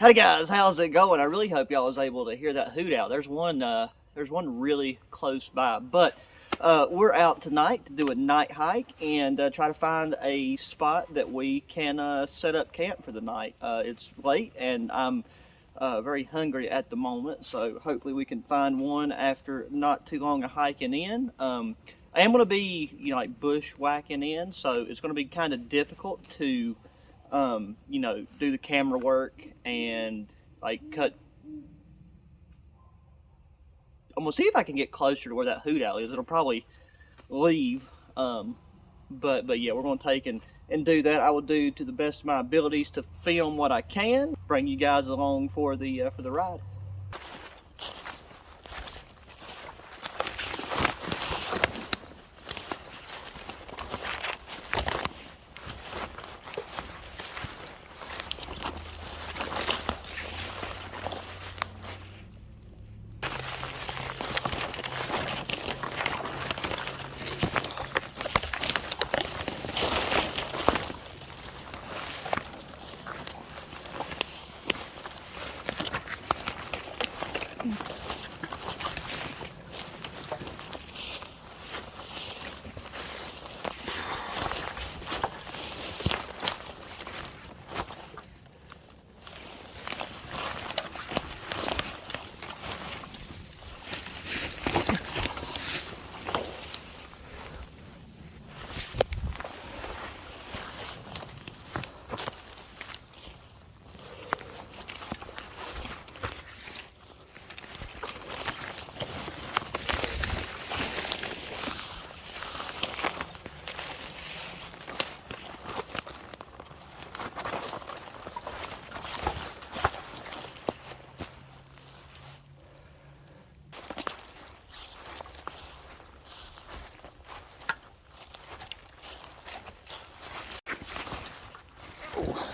Hey guys, how's it going? I really hope y'all was able to hear that hoot out. There's one really close by, but we're out tonight to do a night hike and try to find a spot that we can set up camp for the night. It's late and I'm very hungry at the moment, so hopefully we can find one after not too long of hiking in. I am going to be, like bushwhacking in, so it's going to be kind of difficult to do the camera work and like cut. I'm gonna see if I can get closer to where that hoot owl is. It'll probably leave. But yeah, we're gonna take and do that. I will do to the best of my abilities to film what I can, bring you guys along for the ride.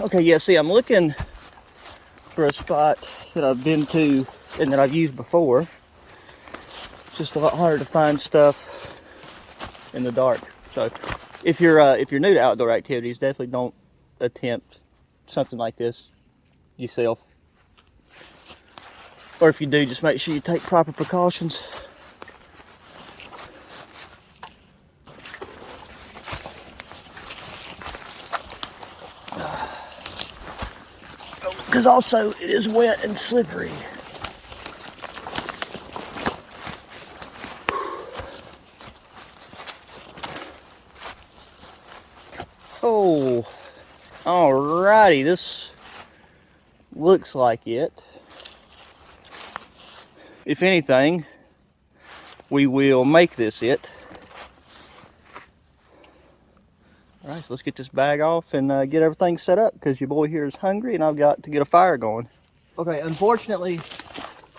Okay, yeah, see, I'm looking for a spot that I've been to and that I've used before. It's just a lot harder to find stuff in the dark. So if you're new to outdoor activities, definitely don't attempt something like this yourself. Or if you do, just make sure you take proper precautions. Because also it is wet and slippery. Oh, alrighty, this looks like it. If anything, we will make this it. Alright, so let's get this bag off and get everything set up because your boy here is hungry and I've got to get a fire going. Okay, unfortunately,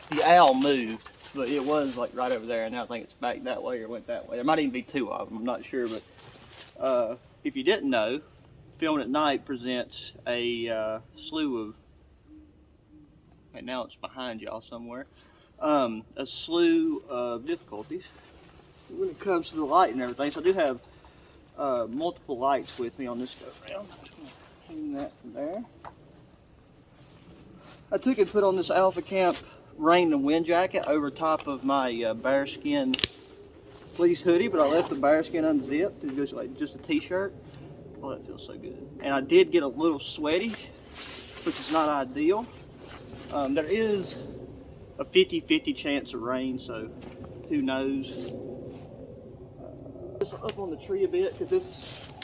the owl moved, but it was like right over there, and now I think it's back that way or went that way. There might even be two of them, I'm not sure, but if you didn't know, filming at night presents a slew of, right now it's behind y'all somewhere, a slew of difficulties when it comes to the light and everything. So I do have multiple lights with me on this go around. I'm just going to hang that from there. I took and put on this Alpha Camp rain and wind jacket over top of my bearskin fleece hoodie, but I left the bearskin unzipped. It was like just a t-shirt. Oh, that feels so good. And I did get a little sweaty, which is not ideal. There is a 50-50 chance of rain, so who knows. This up on the tree a bit because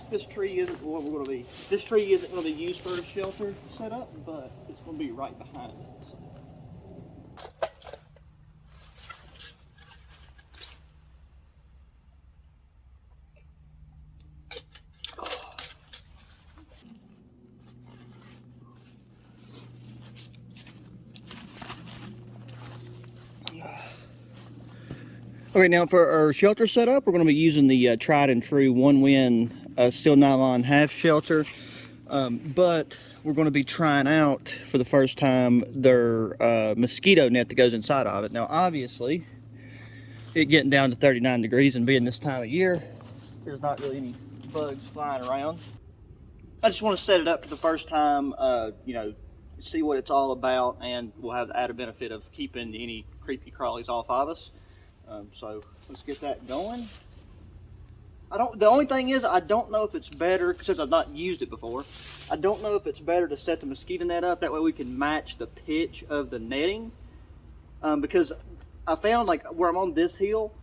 this tree isn't what we're going to be. This tree isn't going to be used for a shelter setup, but it's going to be right behind it. Okay, now for our shelter setup, we're going to be using the tried and true One Wind steel nylon half shelter, but we're going to be trying out for the first time their mosquito net that goes inside of it. Now, obviously, it getting down to 39 degrees and being this time of year, there's not really any bugs flying around. I just want to set it up for the first time, see what it's all about, and we'll have the added benefit of keeping any creepy crawlies off of us. So let's get that going. The only thing is, I don't know if it's better, since I've not used it before, I don't know if it's better to set the mosquito net up, that way we can match the pitch of the netting. Because I found, like, where I'm on this hill,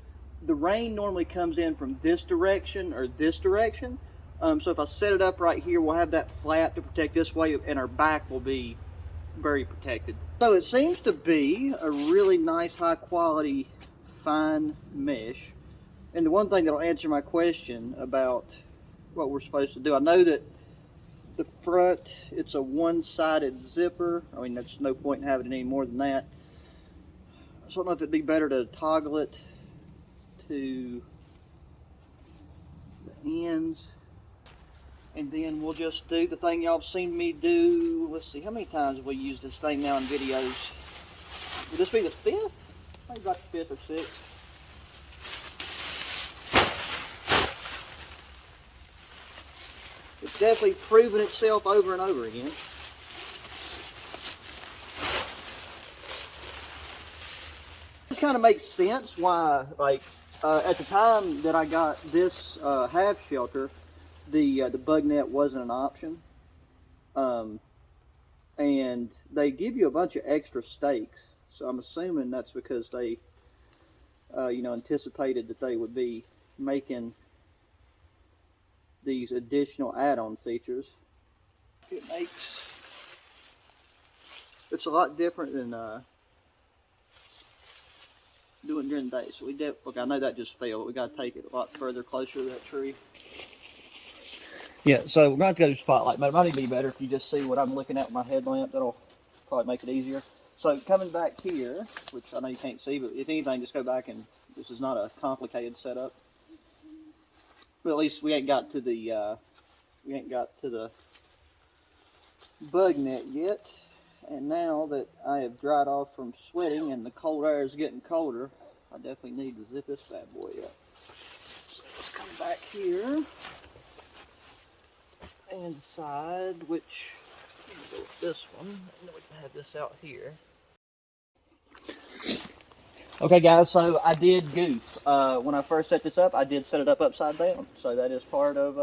the rain normally comes in from this direction or this direction. So if I set it up right here, we'll have that flap to protect this way, and our back will be very protected. So it seems to be a really nice, high quality, fine mesh. And the one thing that'll answer my question about what we're supposed to do, I know that the front, it's a one-sided zipper. I mean, there's no point in having it any more than that. So I don't know if it'd be better to toggle it to the ends. And then we'll just do the thing y'all have seen me do. Let's see, how many times have we used this thing now in videos? Would this be the 5th? Maybe about the 5th or 6th. It's definitely proven itself over and over again. This kind of makes sense why, like, at the time that I got this half shelter, the bug net wasn't an option. And they give you a bunch of extra stakes. So I'm assuming that's because they, you know, anticipated that they would be making these additional add-on features. It's a lot different than doing during the day. So okay, I know that just failed, but we got to take it a lot further closer to that tree. Yeah, so we're going to have to go to spotlight mode. It might even be better if you just see what I'm looking at with my headlamp. That'll probably make it easier. So coming back here, which I know you can't see, but if anything, just go back, and this is not a complicated setup. But at least we ain't got to the bug net yet. And now that I have dried off from sweating and the cold air is getting colder, I definitely need to zip this bad boy up. So let's come back here and decide which, go with this one, and then we can have this out here. Okay guys, so I did goof. When I first set this up, I did set it up upside down. So that is part of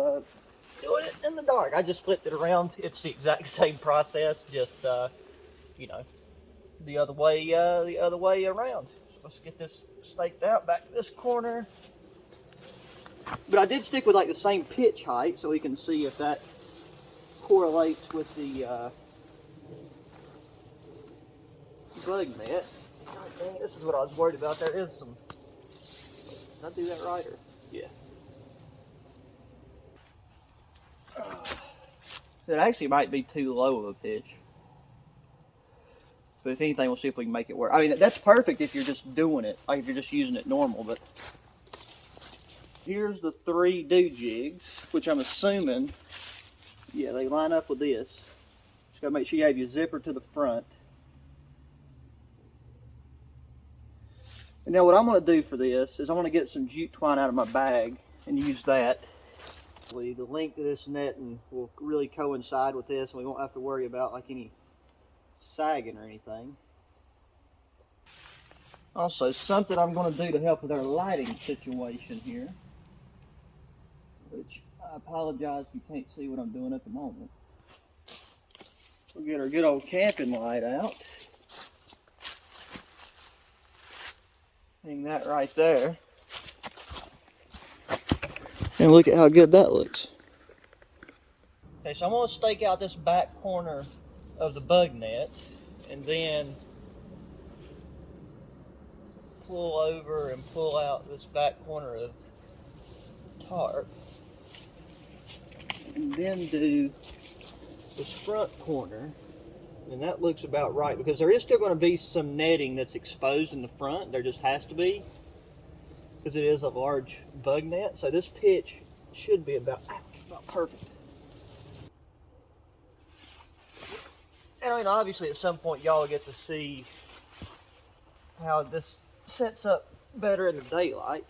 doing it in the dark. I just flipped it around. It's the exact same process, just you know, the other way around. So let's get this staked out back to this corner. But I did stick with like the same pitch height, so we can see if that correlates with the bug net. God dang it, this is what I was worried about. There is some. Did I do that right? Or yeah. It actually might be too low of a pitch. But if anything, we'll see if we can make it work. I mean, that's perfect if you're just doing it, like if you're just using it normal. But here's the 3 do-jigs, which I'm assuming, yeah, they line up with this. Just gotta make sure you have your zipper to the front. And now what I'm going to do for this is I'm going to get some jute twine out of my bag and use that. The length of this netting will really coincide with this, and we won't have to worry about like any sagging or anything. Also, something I'm going to do to help with our lighting situation here, which I apologize if you can't see what I'm doing at the moment. We'll get our good old camping light out. Hang that right there. And look at how good that looks. Okay, so I'm going to stake out this back corner of the bug net and then pull over and pull out this back corner of tarp. And then do this front corner. And that looks about right, because there is still going to be some netting that's exposed in the front. There just has to be, because it is a large bug net. So this pitch should be about perfect. And I mean, obviously at some point y'all will get to see how this sets up better in the daylight.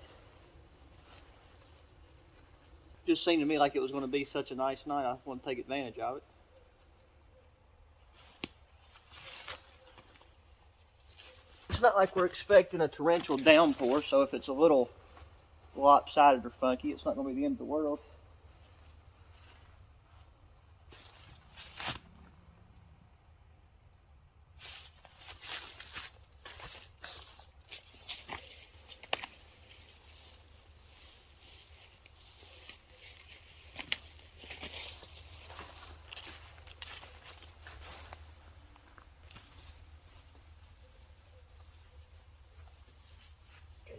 Just seemed to me like it was going to be such a nice night. I want to take advantage of it. It's not like we're expecting a torrential downpour, so if it's a little lopsided or funky, it's not going to be the end of the world.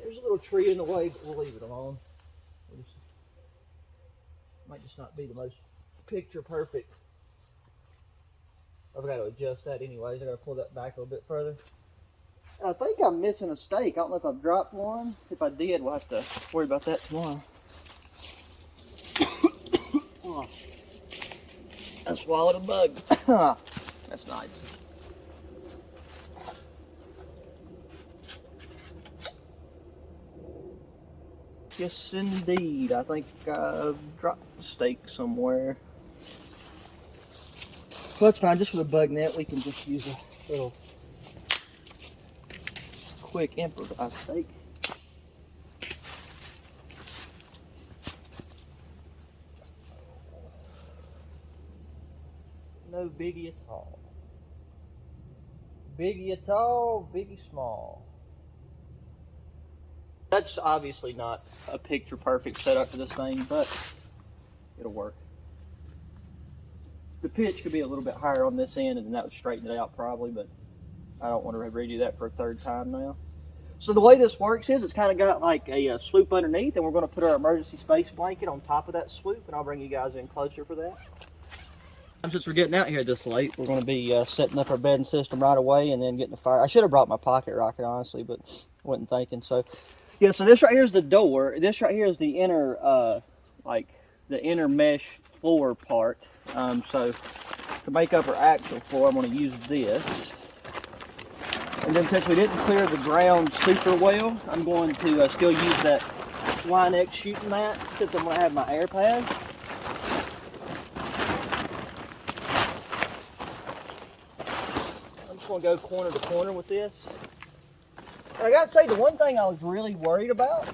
There's a little tree in the way, but we'll leave it alone. Might just not be the most picture perfect. I've got to adjust that anyways. I got to pull that back a little bit further. I think I'm missing a steak. I don't know if I've dropped one. If I did, we'll have to worry about that tomorrow. Oh, I swallowed a bug. That's nice. Yes, indeed. I think I've dropped the steak somewhere. Well, that's fine. Just for the bug net, we can just use a little quick improvised steak. No biggie at all. Biggie at all, biggie small. That's obviously not a picture perfect setup for this thing, but it'll work. The pitch could be a little bit higher on this end, and then that would straighten it out probably, but I don't want to redo that for a third time now. So the way this works is it's kind of got like a swoop underneath, and we're going to put our emergency space blanket on top of that swoop, and I'll bring you guys in closer for that. Since we're getting out here this late, we're going to be setting up our bedding system right away and then getting the fire. I should have brought my pocket rocket, honestly, but wasn't thinking. So yeah, so this right here is the door. This right here is the inner, like the inner mesh floor part. So to make up our actual floor, I'm going to use this. And then since we didn't clear the ground super well, I'm going to still use that Line-X shooting mat since I'm going to have my air pads. I'm just going to go corner to corner with this. And I got to say, the one thing I was really worried about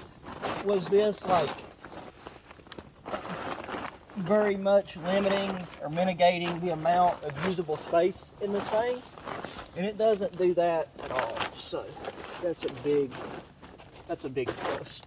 was this, like, very much limiting or mitigating the amount of usable space in this thing. And it doesn't do that at all. So that's a big plus.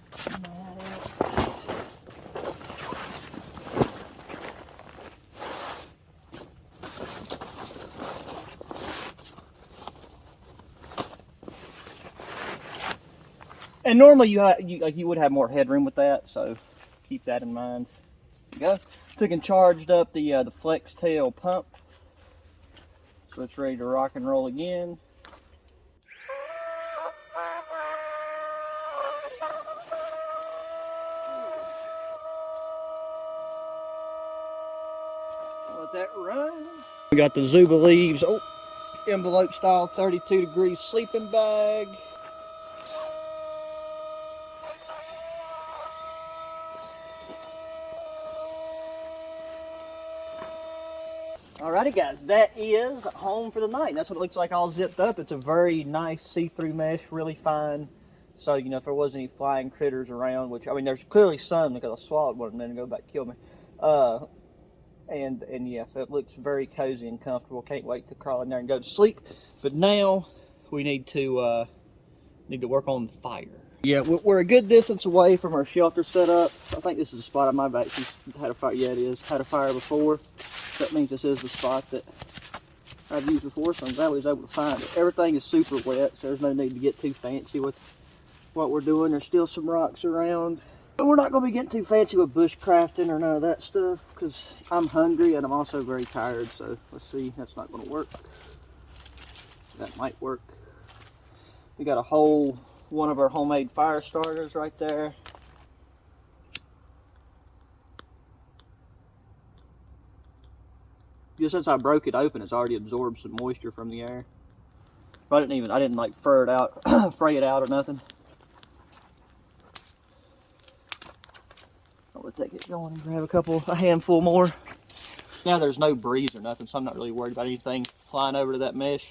And normally you would have more headroom with that, so keep that in mind. There you go. Took and charged up the flex tail pump, so it's ready to rock and roll again. Let that run. We got the Zuba Leaves envelope style 32 degree sleeping bag. Alrighty guys, that is home for the night. And that's what it looks like all zipped up. It's a very nice see-through mesh, really fine. So, you know, if there was any flying critters around, which, I mean, there's clearly some because I swallowed one a minute ago, back killed me. And yeah, so it looks very cozy and comfortable. Can't wait to crawl in there and go to sleep. But now we need to work on fire. Yeah, we're a good distance away from our shelter setup. I think this is a spot I might have actually had a fire. Yeah, it is. Had a fire before. That means this is the spot that I've used before, so I'm glad we was able to find it. Everything is super wet, so there's no need to get too fancy with what we're doing. There's still some rocks around. But we're not going to be getting too fancy with bushcrafting or none of that stuff, because I'm hungry and I'm also very tired, so let's see. That's not going to work. That might work. We got a whole one of our homemade fire starters right there. Just since I broke it open, it's already absorbed some moisture from the air. But I didn't like fray it out or nothing. I'm gonna take it going and grab a handful more. Now there's no breeze or nothing, so I'm not really worried about anything flying over to that mesh.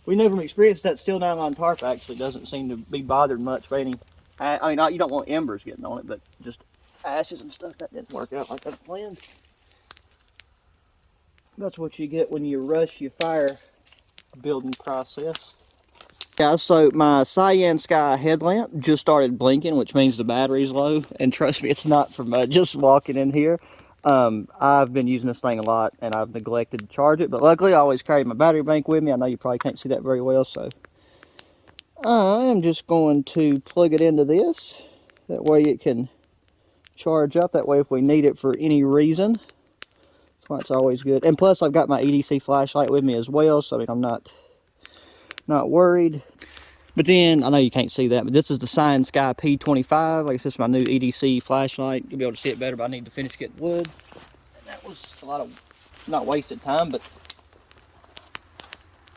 We never experienced that steel nylon tarp. Actually doesn't seem to be bothered much by any. I mean, you don't want embers getting on it, but just ashes and stuff. That didn't work out like I planned. That's what you get when you rush your fire building process. Guys, so my Cyan Sky headlamp just started blinking, which means the battery's low. And trust me, it's not from just walking in here. I've been using this thing a lot, and I've neglected to charge it. But luckily, I always carry my battery bank with me. I know you probably can't see that very well, so I am just going to plug it into this. That way it can charge up. That way if we need it for any reason, that's why it's always good. And plus, I've got my EDC flashlight with me as well, so I mean, I'm not worried. But then, I know you can't see that, but this is the Cyan Sky P25. Like I said, it's my new EDC flashlight. You'll be able to see it better, but I need to finish getting wood. And that was a lot of, not wasted time, but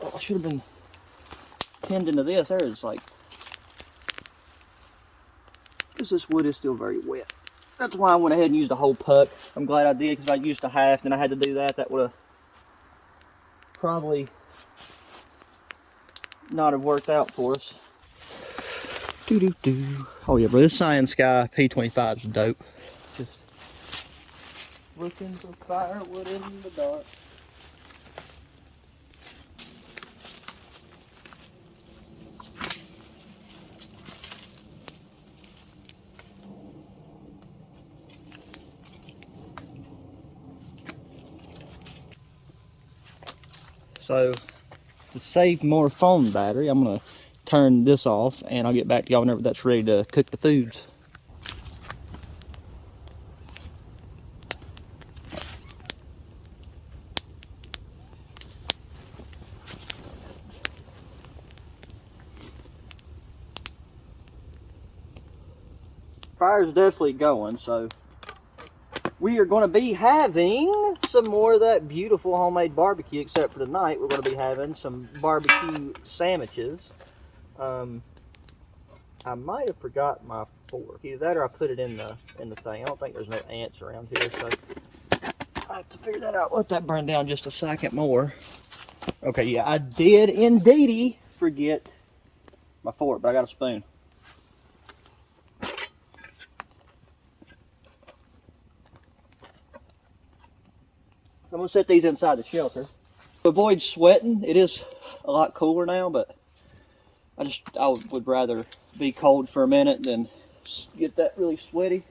oh, I should have been tending to this. There is like, because this wood is still very wet. That's why I went ahead and used a whole puck. I'm glad I did, because I used a half, then I had to do that. That would have probably not have worked out for us. Oh yeah, bro, this Cyan Sky P25 is dope. Just looking for firewood in the dark. So, to save more phone battery, I'm going to turn this off, and I'll get back to y'all whenever that's ready to cook the foods. Fire's definitely going, so we are going to be having some more of that beautiful homemade barbecue, except for tonight we're going to be having some barbecue sandwiches. I might have forgot my fork. Either that or I put it in the thing. I don't think there's no ants around here, so I have to figure that out. Let that burn down just a second more. Okay, yeah, I did indeedy forget my fork, but I got a spoon. I'm gonna set these inside the shelter. To avoid sweating, it is a lot cooler now, but I would rather be cold for a minute than get that really sweaty.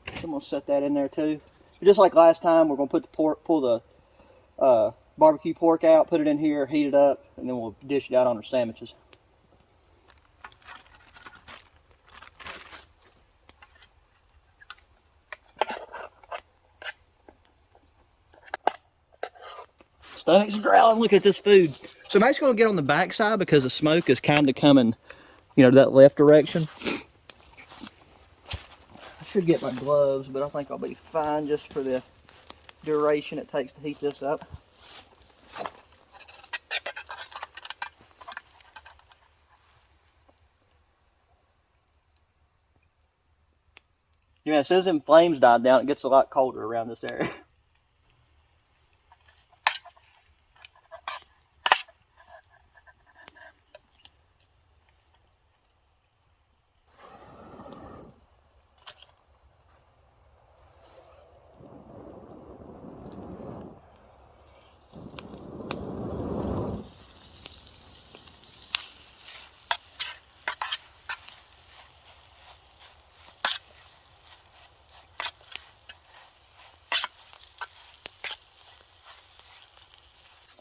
So I'm gonna set that in there too. But just like last time, we're gonna put the pull the barbecue pork out, put it in here, heat it up, and then we'll dish it out on our sandwiches. Stomach's growling. Look at this food. So I'm actually gonna get on the back side because the smoke is kind of coming, you know, to that left direction. I should get my gloves, but I think I'll be fine just for the duration it takes to heat this up. Yeah, as soon as them flames die down, it gets a lot colder around this area.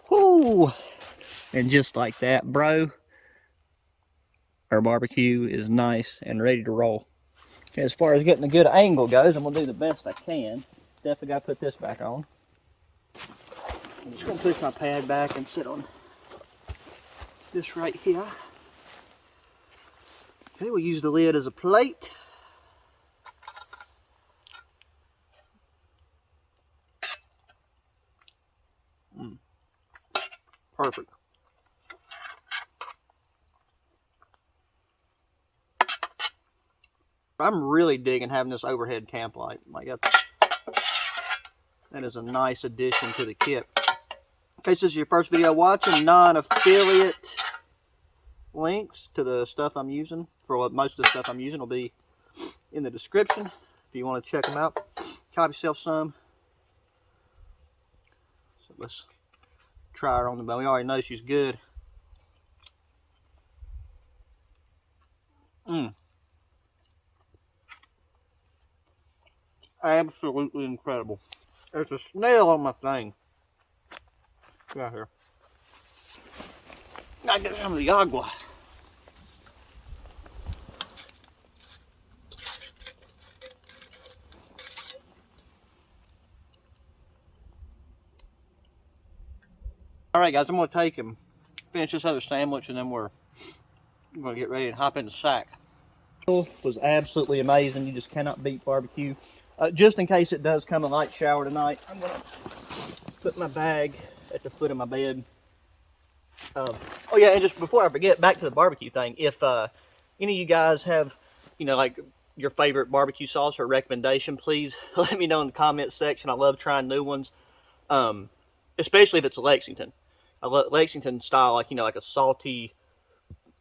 Whoo! And just like that, bro, our barbecue is nice and ready to roll. As far as getting a good angle goes, I'm gonna do the best I can. Definitely gotta put this back on. I'm just gonna push my pad back and sit on this right here. Okay, we'll use the lid as a plate. Perfect. I'm really digging having this overhead camp light. Like that is a nice addition to the kit. In case this is your first video watching, non-affiliate links to the stuff I'm using, for what most of the stuff I'm using, will be in the description if you want to check them out. Cop yourself some. So let's try her on the bone. We already know she's good. Absolutely incredible. There's a snail on my thing. Get out here. I get some of the agua. Alright guys, I'm going to take and finish this other sandwich, and then we're going to get ready and hop in the sack. It was absolutely amazing. You just cannot beat barbecue. Just in case it does come a light shower tonight, I'm going to put my bag at the foot of my bed. Oh yeah, and just before I forget, back to the barbecue thing. If any of you guys have, like your favorite barbecue sauce or recommendation, please let me know in the comments section. I love trying new ones, especially if it's Lexington. I love Lexington style, like a salty,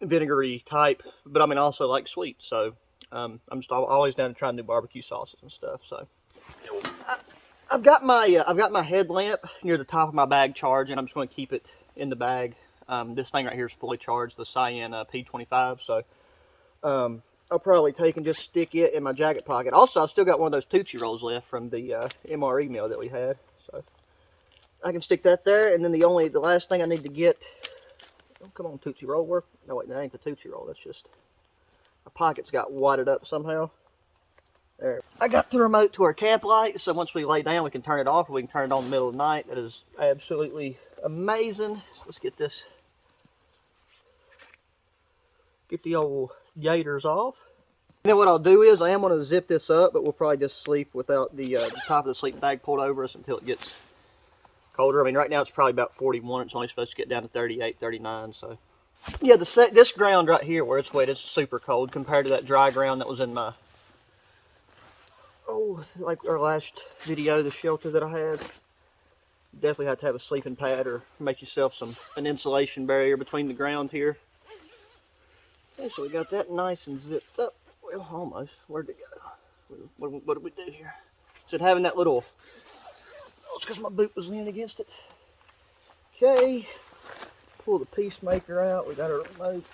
vinegary type, but I mean also like sweet. So I'm just always down to try new barbecue sauces and stuff. So I've got my headlamp near the top of my bag charging. I'm just going to keep it in the bag. This thing right here is fully charged, the Cyan P25. So I'll probably take and just stick it in my jacket pocket. Also, I've still got one of those Tootsie Rolls left from the MRE meal that we had. So I can stick that there. And then the last thing I need to get. Oh, come on, Tootsie Roll. Work. No, wait, that ain't the Tootsie Roll. That's just my pockets got wadded up somehow. There. I got the remote to our camp light, so once we lay down, we can turn it off, or we can turn it on in the middle of the night. That is absolutely amazing. So let's get the old gators off. And then what I'll do is I am going to zip this up, but we'll probably just sleep without the top of the sleeping bag pulled over us until it gets colder. I mean, right now it's probably about 41. It's only supposed to get down to 38, 39. So yeah, this ground right here where it's wet is super cold compared to that dry ground that was in my, like our last video, the shelter that I had. You definitely have to have a sleeping pad or make yourself an insulation barrier between the ground here. Okay, so we got that nice and zipped up. Well, almost. Where'd it go? What did we do here? So having that little, it's because my boot was leaning against it. Okay, pull the peacemaker out. We got our remote.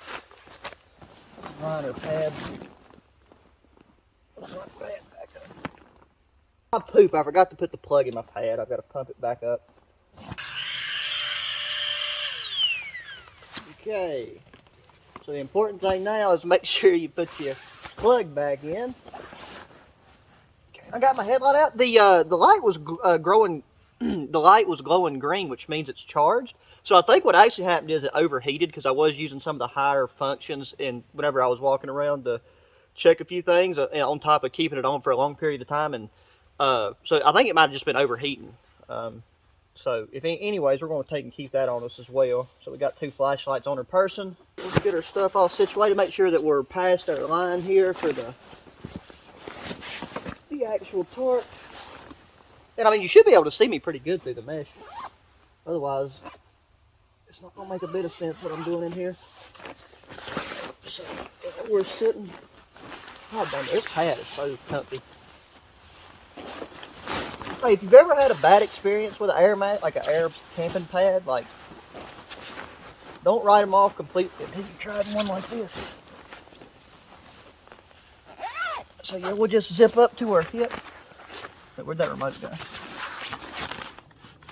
Line our pad. My poop, I forgot to put the plug in my pad. I've got to pump it back up. Okay. So the important thing now is make sure you put your plug back in. Okay. I got my headlight out. The light was growing. The light was glowing green, which means it's charged. So I think what actually happened is it overheated because I was using some of the higher functions, and whenever I was walking around to check a few things on top of keeping it on for a long period of time, and so I think it might have just been overheating. So anyways, we're going to take and keep that on us as well. So we got 2 flashlights on our person. Let's get our stuff all situated. Make sure that we're past our line here for the actual tarp. And I mean, you should be able to see me pretty good through the mesh. Otherwise, it's not going to make a bit of sense what I'm doing in here. So we're sitting. God damn it, this pad is so comfy. Hey, if you've ever had a bad experience with an air mat, like an air camping pad, like, don't write them off completely until you try one like this. So yeah, we'll just zip up to our hip. Where'd that remote go?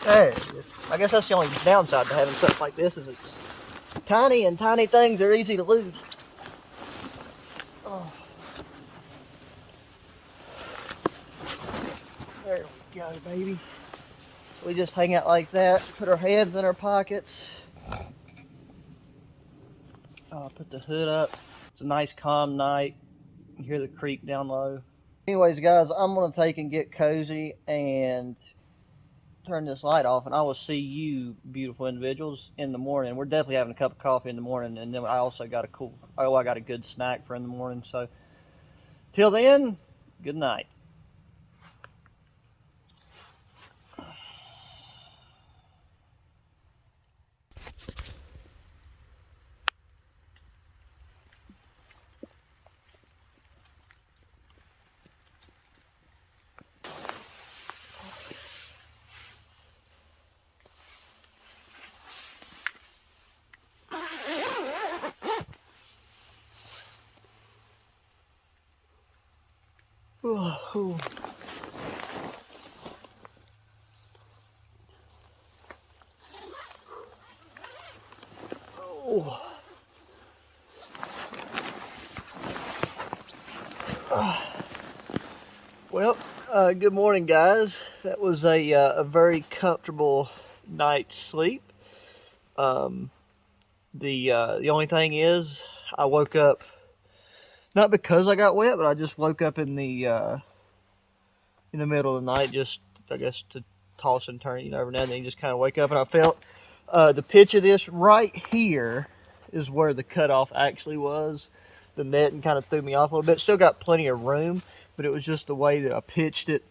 There it is. I guess that's the only downside to having stuff like this, is it's tiny, and tiny things are easy to lose. Oh. There we go, baby. So we just hang out like that, put our hands in our pockets. I'll put the hood up. It's a nice calm night. You hear the creek down low. Anyways, guys, I'm going to take and get cozy and turn this light off, and I will see you beautiful individuals in the morning. We're definitely having a cup of coffee in the morning, and then I also got I got a good snack for in the morning. So till then, good night. Ooh. Oh. Well, good morning, guys. That was a very comfortable night's sleep. The only thing is, I woke up not because I got wet, but I just woke up in the middle of the night, just I guess to toss and turn. You know, every now and then you just kind of wake up, and I felt the pitch of this right here is where the cutoff actually was. The netting kind of threw me off a little bit. Still got plenty of room, but it was just the way that I pitched it.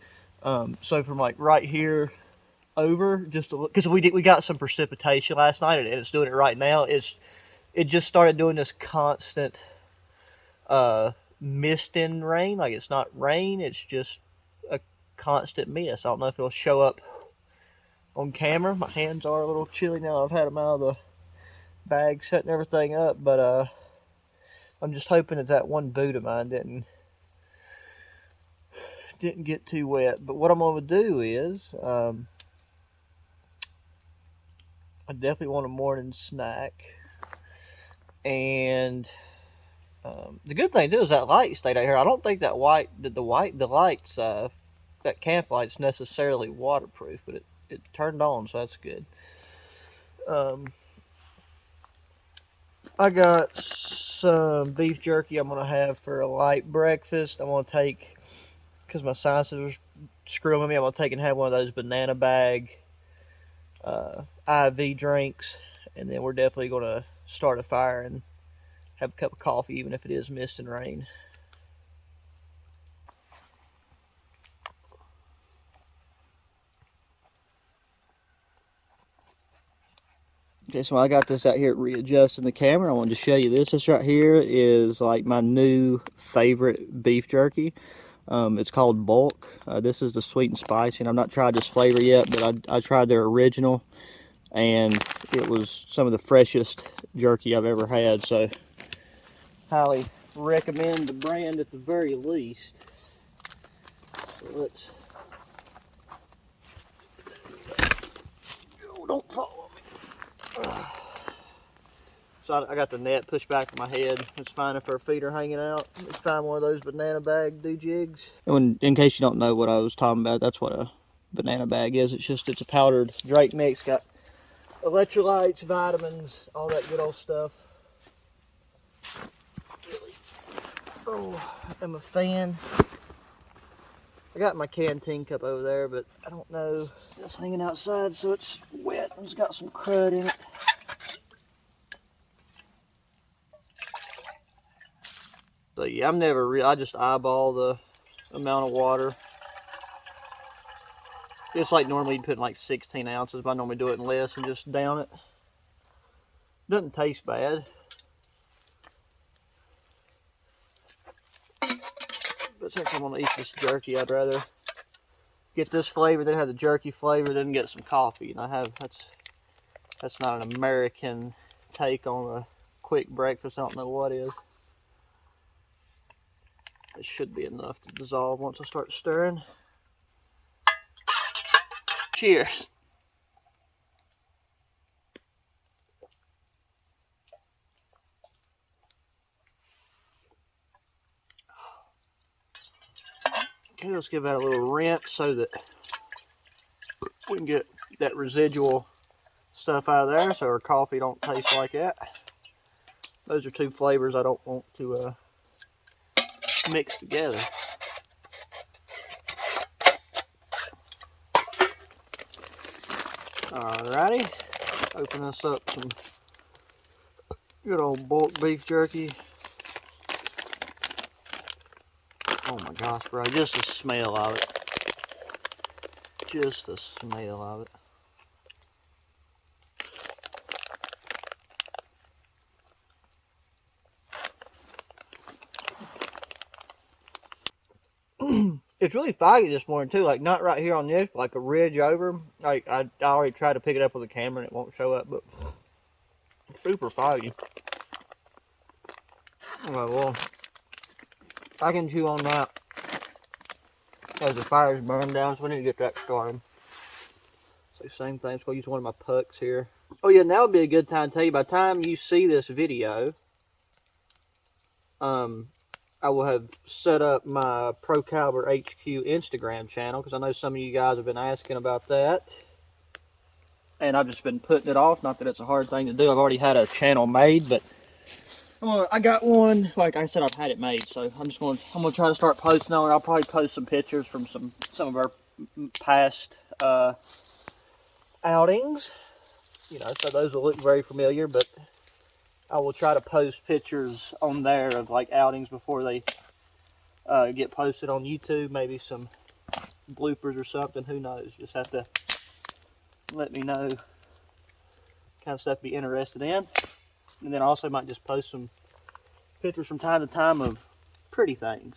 So from like right here over, just because we got some precipitation last night, and it's doing it right now. It just started doing this constant mist and rain. Like, it's not rain, it's just a constant mist. I don't know if it'll show up on camera. My hands are a little chilly now. I've had them out of the bag, setting everything up, but I'm just hoping that one boot of mine didn't get too wet. But what I'm going to do is I definitely want a morning snack, and the good thing too is that light stayed out here. I don't think that the lights that camp light's necessarily waterproof, but it turned on, so that's good. I got some beef jerky I'm gonna have for a light breakfast. I'm gonna take, because my sinuses are screwing with me, I'm gonna take and have one of those banana bag IV drinks, and then we're definitely gonna start a fire and have a cup of coffee, even if it is mist and rain. Okay, so I got this out here readjusting the camera. I wanted to show you this. This right here is like my new favorite beef jerky. It's called Bulk. This is the sweet and spicy, and I've not tried this flavor yet, but I tried their original, and it was some of the freshest jerky I've ever had, so highly recommend the brand at the very least. So let's... Oh, don't fall on me. So I got the net pushed back on my head. It's fine if her feet are hanging out. Let's find one of those banana bag do-jigs. And in case you don't know what I was talking about, that's what a banana bag is. It's a powdered Drake mix. Got electrolytes, vitamins, all that good old stuff. Really? Oh, I'm a fan. I got my canteen cup over there, but I don't know. It's hanging outside, so it's wet and it's got some crud in it. So yeah, I just eyeball the amount of water. It's like normally you'd put in like 16 ounces, but I normally do it in less and just down it. Doesn't taste bad. But since I'm gonna eat this jerky, I'd rather get this flavor, then have the jerky flavor, then get some coffee. And that's not an American take on a quick breakfast. I don't know what is. It should be enough to dissolve once I start stirring. Cheers. Okay, let's give that a little rinse so that we can get that residual stuff out of there, so our coffee don't taste like that. Those are two flavors I don't want to mix together. Alrighty, open this up some good old bulk beef jerky. Oh my gosh, bro, just the smell of it. Just the smell of it. It's really foggy this morning too, like not right here on this, but like a ridge over. Like I already tried to pick it up with a camera and it won't show up, but it's super foggy. Okay, well, I can chew on that As the fire's burned down, so we need to get that started. So same thing, so I'll use one of my pucks here. Oh yeah, now would be a good time to tell you, by the time you see this video, I will have set up my Pro Caliber HQ Instagram channel, because I know some of you guys have been asking about that. And I've just been putting it off, not that it's a hard thing to do. I've already had a channel made, but I got one, like I said, I've had it made, so I'm gonna try to start posting on it. I'll probably post some pictures from some of our past outings, you know, so those will look very familiar, but I will try to post pictures on there of like outings before they get posted on YouTube, maybe some bloopers or something, who knows. Just have to let me know kind of stuff to be interested in. And then I also might just post some pictures from time to time of pretty things.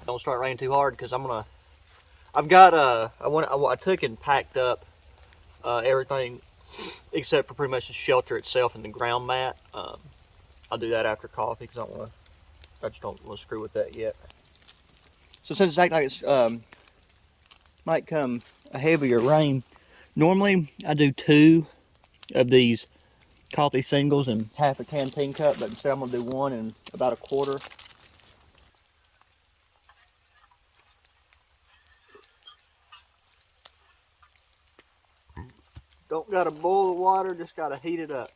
Don't start raining too hard, because I took and packed up everything except for pretty much the shelter itself and the ground mat. I'll do that after coffee, because I just don't want to screw with that yet. So since it's acting like it's might come a heavier rain, normally I do 2 of these coffee singles in half a canteen cup, but instead I'm gonna do 1 in about a quarter. Don't gotta boil the water, just gotta heat it up.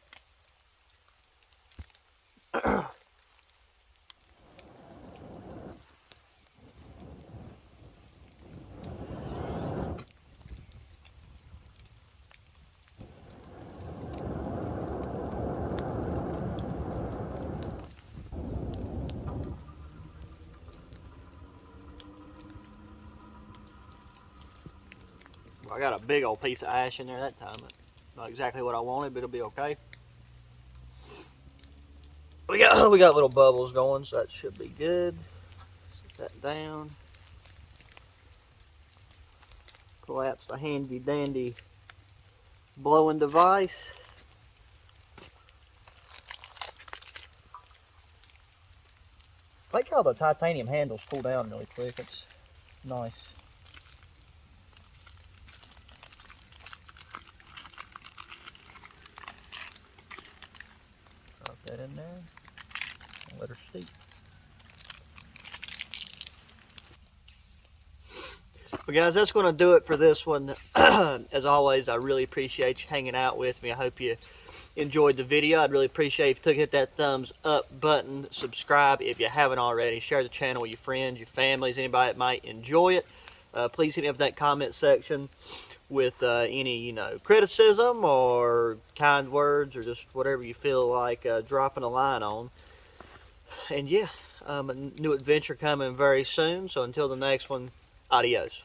I got a big old piece of ash in there that time. Not exactly what I wanted, but it'll be okay. We got little bubbles going, so that should be good. Set that down. Collapse the handy dandy blowing device. I like how the titanium handles cool down really quick. It's nice. Drop that in there. And let her steep. Well guys, that's going to do it for this one. As always, I really appreciate you hanging out with me. I hope you enjoyed the video. I'd really appreciate if you took hit that thumbs up button, subscribe if you haven't already, share the channel with your friends, your families, anybody that might enjoy it. Please hit me up in that comment section with any criticism or kind words, or just whatever you feel like dropping a line on. And yeah, a new adventure coming very soon, so until the next one, adios.